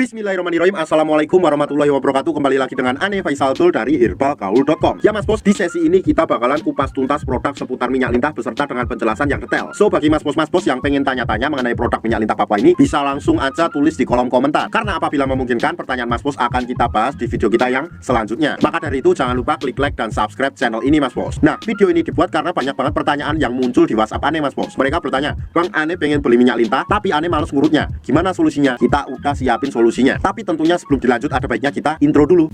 Bismillahirrahmanirrahim. Assalamualaikum warahmatullahi wabarakatuh. Kembali lagi dengan Ane Faisal Tul dari herbalgaul.com. Ya mas bos, di sesi ini kita bakalan kupas tuntas produk seputar minyak lintah beserta dengan penjelasan yang detail. So bagi mas bos yang pengen tanya-tanya mengenai produk minyak lintah Papua ini, bisa langsung aja tulis di kolom komentar. Karena apabila memungkinkan, pertanyaan mas bos akan kita bahas di video kita yang selanjutnya. Maka dari itu jangan lupa klik like dan subscribe channel ini mas bos. Nah, video ini dibuat karena banyak banget pertanyaan yang muncul di WhatsApp Ane mas bos. Mereka bertanya, Bang Ane pengen beli minyak lintah tapi Ane males ngurutnya. Gimana solusinya? Kita udah siapin solusinya. Tapi tentunya sebelum dilanjut ada baiknya kita intro dulu.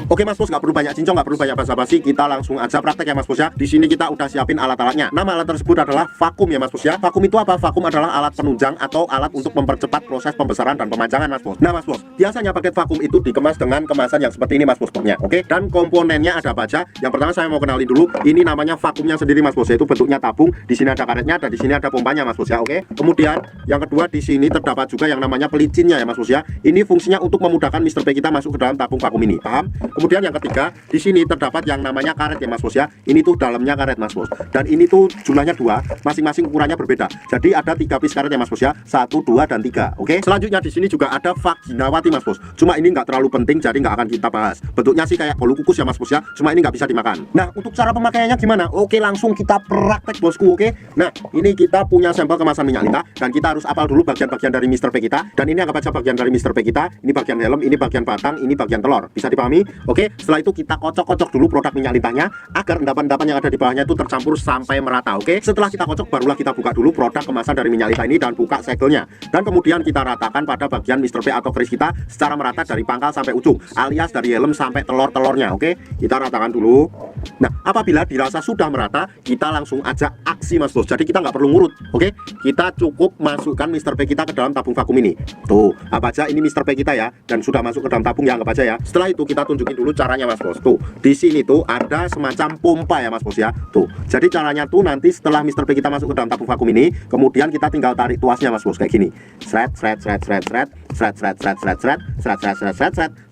Oke mas bos, nggak perlu banyak cincong, nggak perlu banyak basa-basi, kita langsung aja praktek ya mas bos ya. Di sini kita udah siapin alat-alatnya. Nama alat tersebut adalah vakum ya mas bos ya. Vakum itu apa? Vakum adalah alat penunjang atau alat untuk mempercepat proses pembesaran dan pemanjangan mas bos. Nah mas bos, biasanya paket vakum itu dikemas dengan kemasan yang seperti ini mas bos pokoknya. Oke, dan komponennya ada apa aja? Yang pertama saya mau kenalin dulu. Ini namanya vakumnya sendiri mas bos, yaitu bentuknya tabung. Di sini ada karetnya dan di sini ada pompanya mas bos ya. Oke. Kemudian yang kedua di sini terdapat juga yang namanya pelicinnya ya mas bos ya. Ini fungsinya untuk memudahkan Mr. P kita masuk ke dalam tabung vakum ini. Paham? Kemudian yang ketiga, di sini terdapat yang namanya karet ya mas bos ya. Ini tuh dalamnya karet mas bos. Dan ini tuh jumlahnya 2, masing-masing ukurannya berbeda. Jadi ada 3 piece karet ya mas bos ya. 1, 2, dan 3. Oke. Selanjutnya di sini juga ada vaginawati mas bos. Cuma ini nggak terlalu penting, jadi nggak akan kita bahas. Bentuknya sih kayak bolu kukus ya mas bos ya. Cuma ini nggak bisa dimakan. Nah, untuk cara pemakaiannya gimana? Oke, langsung kita praktek bosku. Oke. Nah, ini kita punya sampel kemasan minyak lintah dan kita harus apal dulu bagian-bagian dari Mr. P kita. Dan ini anggap aja bagian dari Mr. P kita. Ini bagian helm, ini bagian batang, ini bagian telur. Bisa dipahami? Oke. Setelah itu kita kocok-kocok dulu produk minyak lintahnya agar endapan-endapan yang ada di bawahnya itu tercampur sampai merata. Oke. Setelah kita kocok, barulah kita buka dulu produk kemasan dari minyak lintah ini dan buka segelnya. Dan kemudian kita ratakan pada bagian Mr. P atau keris kita secara merata dari pangkal sampai ujung, alias dari helm sampai telur-telurnya. Oke. Kita ratakan dulu. Nah, apabila dirasa sudah merata, kita langsung aja aksi mas bos. Jadi kita nggak perlu ngurut. Oke. Kita cukup masukkan Mr. P kita ke dalam tabung vakum ini. Tuh, apa aja ini Mr. P kita ya, dan sudah masuk ke dalam tabung ya, anggap aja ya. Setelah itu kita tunjukin dulu caranya mas bos. Tuh, di sini tuh ada semacam pompa ya mas bos ya. Tuh, jadi caranya tuh nanti setelah Mr. P kita masuk ke dalam tabung vakum ini, kemudian kita tinggal tarik tuasnya mas bos kayak gini. Sret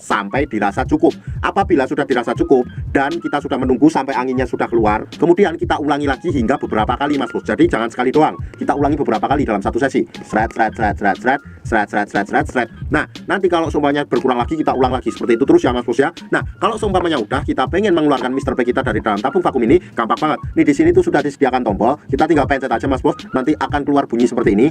sampai dirasa cukup. Apabila sudah dirasa cukup dan kita sudah menunggu sampai anginnya sudah keluar, kemudian kita ulangi lagi hingga beberapa kali mas bos. Jadi jangan sekali doang, kita ulangi beberapa kali dalam satu sesi. Nah, nanti kalau seumpamanya berkurang lagi, kita ulang lagi seperti itu terus ya mas bos ya. Nah, kalau seumpamanya udah kita pengen mengeluarkan Mr. P kita dari dalam tabung vakum ini, gampang banget. Nih di sini tuh sudah disediakan tombol, kita tinggal pencet aja mas bos, nanti akan keluar bunyi seperti ini.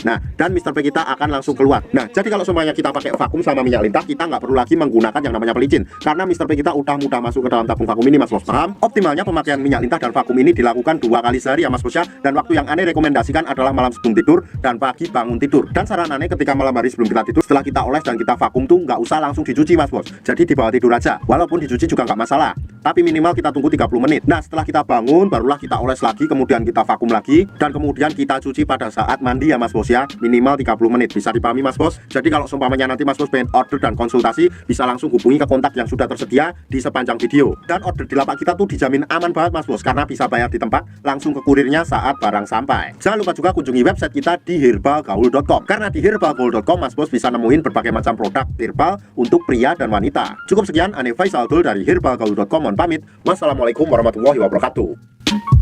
Nah, dan Mr. P kita akan langsung keluar. Nah, jadi kalau seumpamanya kita pakai vakum sama minyak lintah, kita nggak perlu lagi menggunakan yang namanya pelicin, karena Mr. P kita udah mudah masuk ke dalam tabung vakum ini mas bos. Paham? Optimalnya pemakaian minyak lintah dan vakum ini dilakukan 2 kali sehari ya mas bos ya. Dan waktu yang Ane rekomendasikan adalah malam sebelum tidur dan pagi bangun tidur. Dan saran Ane ketika malam hari sebelum kita tidur, setelah kita oles dan kita vakum tuh nggak usah langsung dicuci mas bos. Jadi dibawa tidur aja. Walaupun dicuci juga nggak masalah, tapi minimal kita tunggu 30 menit. Nah, setelah kita bangun barulah kita oles lagi, kemudian kita vakum lagi, dan kemudian kita cuci pada saat mandi ya mas bos ya. Minimal 30 menit. Bisa dipahami mas bos? Jadi kalau seumpamanya nanti mas bos pengen order dan konsultasi, bisa langsung hubungi ke kontak yang sudah tersedia di sepanjang video. Dan order di lapak kita tuh dijamin aman banget mas bos, karena bisa bayar di tempat, langsung ke kurirnya saat barang sampai. Jangan lupa juga kunjungi website kita di herbalgaul.com, karena di herbalgaul.com mas bos bisa nemuin berbagai macam produk herbal untuk pria dan wanita. Cukup sekian, Ane Faisal Tul dari herbalgaul.com. Mohon pamit. Wassalamualaikum warahmatullahi wabarakatuh.